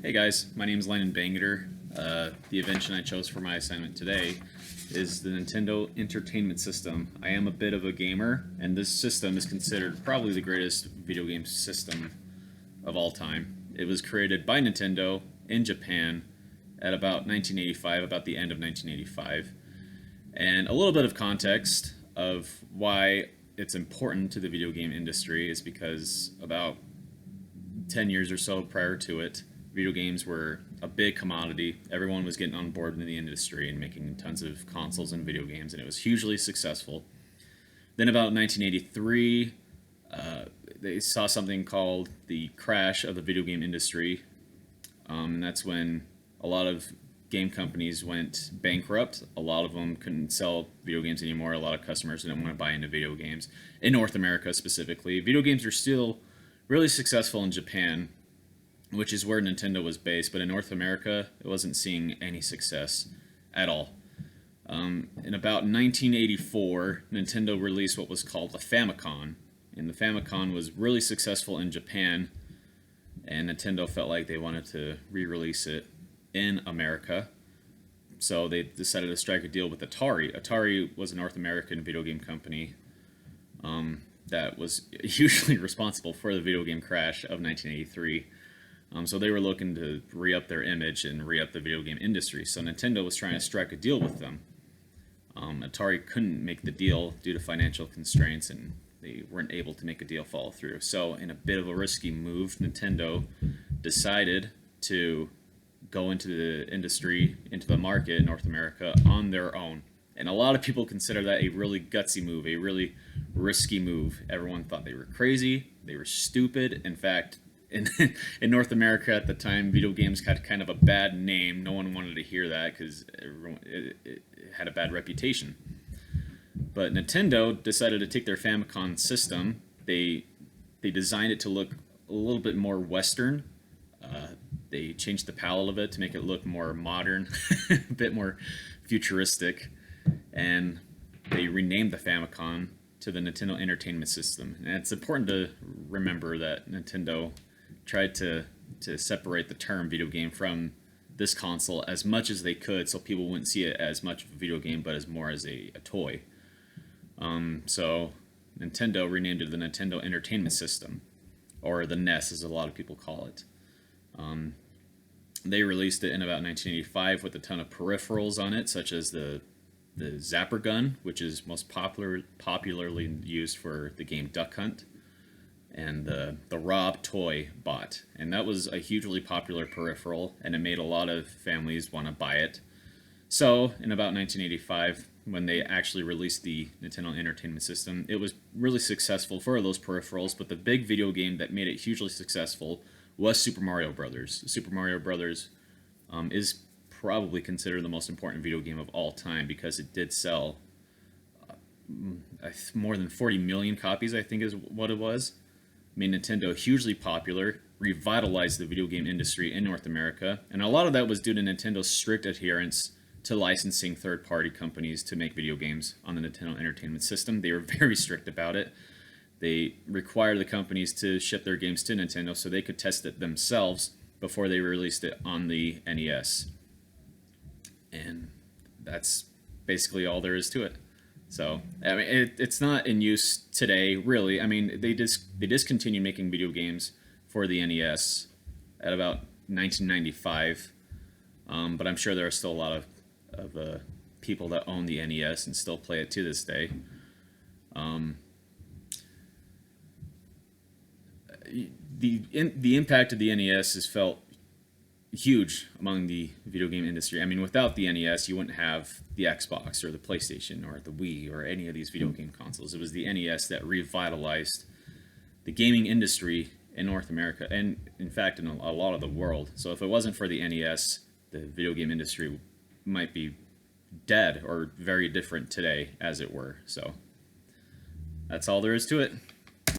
Hey guys, my name is Landon Bangeter. The invention I chose for my assignment today is the Nintendo Entertainment System. I am a bit of a gamer, and this system is considered probably the greatest video game system of all time. It was created by Nintendo in Japan at about 1985, about the end of 1985. And a little bit of context of why it's important to the video game industry is because about 10 years or so prior to it, video games were a big commodity. Everyone was getting on board in the industry and making tons of consoles and video games, and it was hugely successful. Then about 1983, they saw something called the crash of the video game industry. And that's when a lot of game companies went bankrupt. A lot of them couldn't sell video games anymore. A lot of customers didn't want to buy into video games. In North America specifically, video games are still really successful in Japan, which is where Nintendo was based, but in North America, it wasn't seeing any success at all. In about 1984, Nintendo released what was called the Famicom, and the Famicom was really successful in Japan, and Nintendo felt like they wanted to re-release it in America, so they decided to strike a deal with Atari. Atari was a North American video game company that was hugely responsible for the video game crash of 1983. So they were looking to re-up their image and re-up the video game industry. So Nintendo was trying to strike a deal with them. Atari couldn't make the deal due to financial constraints, and they weren't able to make a deal follow through. So in a bit of a risky move, Nintendo decided to go into the industry, into the market in North America on their own. And a lot of people consider that a really gutsy move, a really risky move. Everyone thought they were crazy, they were stupid. In fact, in North America at the time, video games had kind of a bad name. No one wanted to hear that because it had a bad reputation. But Nintendo decided to take their Famicom system. They designed it to look a little bit more Western. They changed the palette of it to make it look more modern, a bit more futuristic, and they renamed the Famicom to the Nintendo Entertainment System. And it's important to remember that Nintendo tried to separate the term video game from this console as much as they could, so people wouldn't see it as much of a video game, but as more as a toy. So Nintendo renamed it the Nintendo Entertainment System, or the NES as a lot of people call it. They released it in about 1985 with a ton of peripherals on it, such as the Zapper gun, which is most popularly used for the game Duck Hunt, and the Rob toy bot. And that was a hugely popular peripheral, and it made a lot of families want to buy it. So in about 1985, when they actually released the Nintendo Entertainment System, it was really successful for those peripherals, but the big video game that made it hugely successful was Super Mario Brothers. Super Mario Brothers is probably considered the most important video game of all time because it did sell more than 40 million copies, I think is what it was. Made Nintendo hugely popular, revitalized the video game industry in North America, and a lot of that was due to Nintendo's strict adherence to licensing third-party companies to make video games on the Nintendo Entertainment System. They were very strict about it. They required the companies to ship their games to Nintendo so they could test it themselves before they released it on the NES. And that's basically all there is to it. So, I mean, it's not in use today, really. I mean, they discontinued making video games for the NES at about 1995. But I'm sure there are still a lot of people that own the NES and still play it to this day. The impact of the NES is felt huge among the video game industry. I mean, without the NES, you wouldn't have the Xbox or the PlayStation or the Wii or any of these video game consoles. It was the NES that revitalized the gaming industry in North America, and in fact in a lot of the world. So if it wasn't for the NES, the video game industry might be dead or very different today, as it were. So that's all there is to it.